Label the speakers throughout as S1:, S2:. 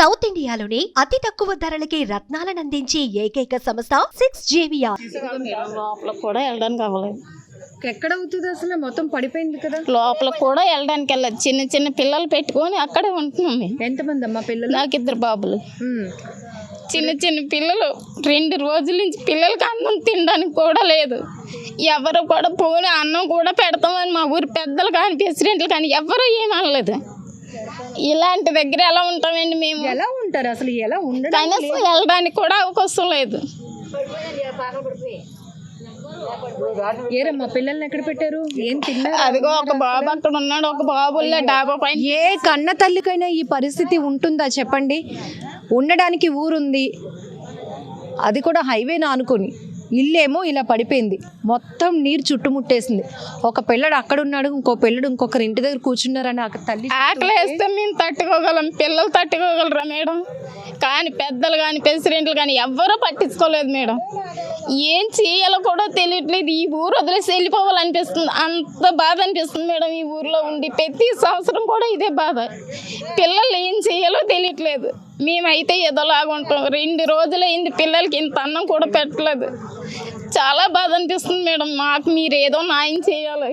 S1: South ఇండియాలోని అతి తక్కువ ధరలకి రత్నాలను అందించే ఏకైక సంస్థ 6JVR.
S2: లోపల కూడా వెళ్ళడానికి అవ్వలేదు.
S3: ఎక్కడ అవుతుంది అసలు? మొత్తం పడిపోయింది కదా.
S2: లోపల కూడా వెళ్ళడానికి వెళ్ళదు. చిన్న చిన్న పిల్లలు పెట్టుకొని అక్కడే ఉంటున్నాం మేము.
S3: ఎంతమంది అమ్మా పిల్లలు?
S2: నాకు 2 బాబులు. చిన్న చిన్న పిల్లలు 2 రోజుల నుంచి పిల్లలకి అన్నం తినడానికి కూడా లేదు. ఎవరు కూడా పోనీ అన్నం కూడా పెడతామని మా ఊరి పెద్దలు కానీ ప్రెసిడెంట్లు కానీ ఎవరు ఏమనలేదు. ఇలాంటి దగ్గర ఎలా ఉంటామండి మేము?
S3: ఎలా ఉంటారు అసలు? ఎలా ఉండడం?
S2: కనీసం వెళ్ళడానికి కూడా అవకాశం లేదు.
S3: ఏరమ్మా పిల్లల్ని ఎక్కడ పెట్టారు? ఏం తిన్నారు?
S2: అదిగో ఒక బాబు అక్కడ ఉన్నాడు. ఒక బాబు డాబా పైన.
S3: ఏ కన్న తల్లికైనా ఈ పరిస్థితి ఉంటుందా చెప్పండి? ఉండడానికి ఊరుంది, అది కూడా హైవేనా అనుకుని. ఇల్లేమో ఇలా పడిపోయింది, మొత్తం నీరు చుట్టుముట్టేసింది. ఒక పిల్లడు అక్కడ ఉన్నాడు, ఇంకో పిల్లడు ఇంకొకరు ఇంటి దగ్గర కూర్చున్నారని ఆ తల్లి
S2: ఆకలి వేస్తే మేము తట్టుకోగలం, పిల్లలు తట్టుకోగలరా మేడం? కానీ పెద్దలు కానీ ప్రెసిడెంట్లు కానీ ఎవ్వరూ పట్టించుకోలేదు మేడం. ఏం చేయాలో కూడా తెలియట్లేదు. ఈ ఊరు వదిలేసి వెళ్ళిపోవాలనిపిస్తుంది, అంత బాధ అనిపిస్తుంది మేడం. ఈ ఊర్లో ఉండి ప్రతి సంవత్సరం కూడా ఇదే బాధ. పిల్లలు ఏం చేయాలో తెలియట్లేదు. మేమైతే ఏదోలాగా ఉంటాం. 2 రోజులైంది పిల్లలకి ఇంత అన్నం కూడా పెట్టలేదు. చాలా బాధ అనిపిస్తుంది మేడం. మాకు మీరు ఏదో న్యాయం చేయాలి.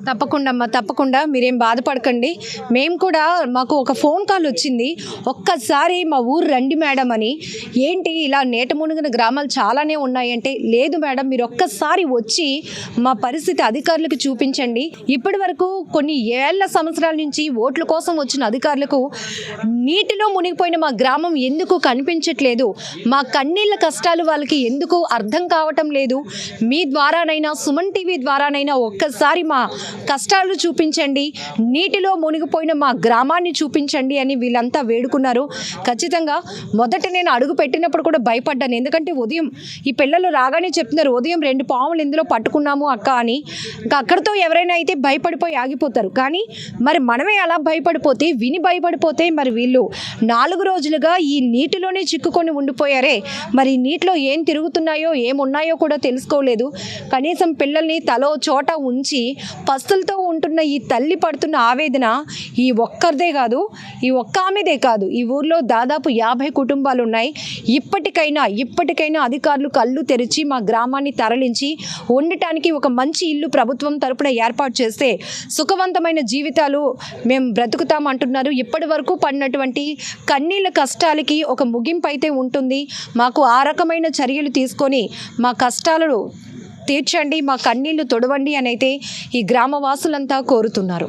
S3: తప్పకుండా అమ్మా, తప్పకుండా. మీరేం బాధపడకండి. మేము కూడా, మాకు ఒక ఫోన్ కాల్ వచ్చింది, ఒక్కసారి మా ఊరు రండి మేడం అని. ఏంటి ఇలా నీట మునిగిన గ్రామాలు చాలానే ఉన్నాయంటే, లేదు మేడం మీరు ఒక్కసారి వచ్చి మా పరిస్థితి అధికారులకు చూపించండి. ఇప్పటి వరకు కొన్ని ఏళ్ల సంవత్సరాల నుంచి ఓట్ల కోసం వచ్చిన అధికారులకు నీటిలో మునిగిపోయిన మా గ్రామం ఎందుకు కనిపించట్లేదు, మా కన్నీళ్ళ కష్టాలు వాళ్ళకి ఎందుకు అర్థం కావటం లేదు. మీ ద్వారానైనా, సుమన్ టీవీ ద్వారానైనా ఒక్కసారి మా కష్టాలు చూపించండి, నీటిలో మునిగిపోయిన మా గ్రామాన్ని చూపించండి అని వీళ్ళంతా వేడుకున్నారు. ఖచ్చితంగా మొదట నేను అడుగు పెట్టినప్పుడు కూడా భయపడ్డాను. ఎందుకంటే ఉదయం ఈ పిల్లలు రాగానే చెప్తున్నారు, ఉదయం 2 పాములు ఇందులో పట్టుకున్నాము అక్క అని. ఇంకా అక్కడితో ఎవరైనా అయితే భయపడిపోయి ఆగిపోతారు. కానీ మరి మనమే అలా భయపడిపోతే, విని భయపడిపోతే, మరి వీళ్ళు 4 రోజులుగా ఈ నీటిలోనే చిక్కుకొని ఉండిపోయారే. మరి నీటిలో ఏం తిరుగుతున్నాయో ఏమున్నాయో కూడా తెలుసుకోలేదు. కనీసం పిల్లల్ని తలో చోట ఉంచి పస్తులతో ఉంటున్న ఈ తల్లి పడుతున్న ఆవేదన ఈ ఒక్కరిదే కాదు, ఈ ఒక్క ఆమెదే కాదు, ఈ ఊర్లో దాదాపు 50 కుటుంబాలు ఉన్నాయి. ఇప్పటికైనా అధికారులు కళ్ళు తెరిచి మా గ్రామాన్ని తరలించి ఉండటానికి ఒక మంచి ఇల్లు ప్రభుత్వం తరపున ఏర్పాటు చేస్తే సుఖవంతమైన జీవితాలు మేము బ్రతుకుతామంటున్నారు. ఇప్పటి వరకు పడినటువంటి కన్నీళ్ళ కష్టాలకి ఒక ముగింపు అయితే ఉంటుంది. మాకు ఆ రకమైన చర్యలు తీసుకొని మా కష్టాలను తీర్చండి, మా కన్నీళ్లు తొడవండి అని అయితే ఈ గ్రామవాసులంతా కోరుతున్నారు.